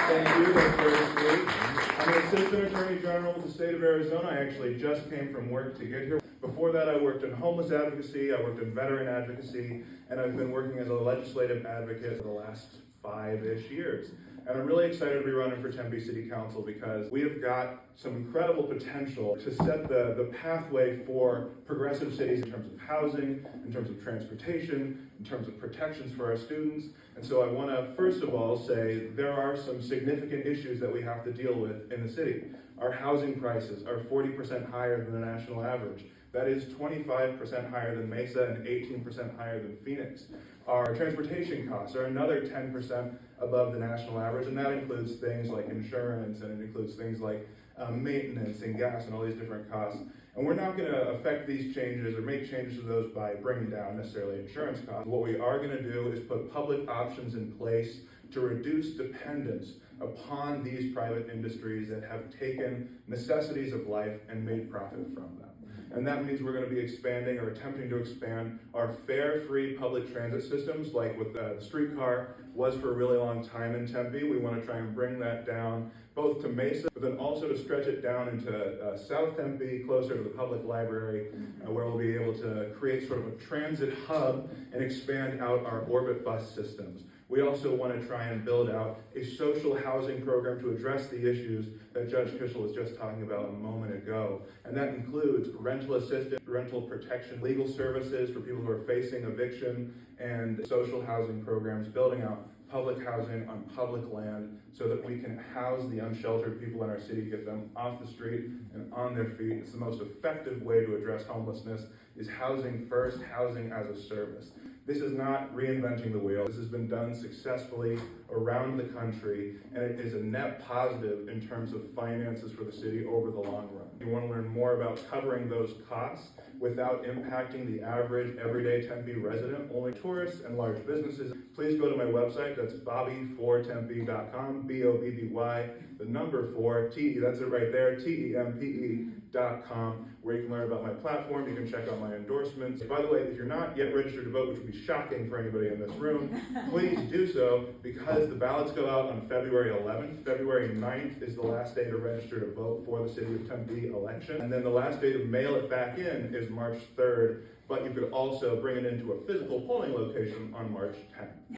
Thank you, that's very sweet. I'm an assistant attorney general with the state of Arizona. I actually just came from work to get here. Before that, I worked in homeless advocacy, I worked in veteran advocacy, and I've been working as a legislative advocate for the last 5-ish years. And I'm really excited to be running for Tempe City Council because we have got some incredible potential to set the pathway for progressive cities in terms of housing, in terms of transportation, in terms of protections for our students. And so I want to first of all say there are some significant issues that we have to deal with in the city. Our housing prices are 40% higher than the national average. That is 25% higher than Mesa and 18% higher than Phoenix. Our transportation costs are another 10% above the national average, and that includes things like insurance, and it includes things like maintenance and gas and all these different costs. And we're not going to affect these changes or make changes to those by bringing down necessarily insurance costs. What we are going to do is put public options in place to reduce dependence upon these private industries that have taken necessities of life and made profit from them. And that means we're going to be expanding or attempting to expand our fare-free public transit systems, like what the streetcar was for a really long time in Tempe. We want to try and bring that down both to Mesa, but then also to stretch it down into South Tempe, closer to the public library, where we'll be able to create sort of a transit hub and expand out our orbit bus systems. We also want to try and build out a social housing program to address the issues that Judge Kishel was just talking about a moment ago. And that includes rental assistance, rental protection, legal services for people who are facing eviction, and social housing programs, building out public housing on public land so that we can house the unsheltered people in our city, get them off the street and on their feet. It's the most effective way to address homelessness is housing first, housing as a service. This is not reinventing the wheel. This has been done successfully around the country, and it is a net positive in terms of finances for the city over the long run. If you want to learn more about covering those costs without impacting the average everyday Tempe resident, only tourists and large businesses, please go to my website. That's bobby4tempe.com, B-O-B-B-Y, the number 4, T-E, that's it right there, Tempe.com, where you can learn about my platform. You can check out my endorsements. By the way, if you're not yet registered to vote, which would be shocking for anybody in this room, please do so, because the ballots go out on February 11th. February 9th is the last day to register to vote for the City of Tempe election. And then the last day to mail it back in is March 3rd, but you could also bring it into a physical polling location on March 10th.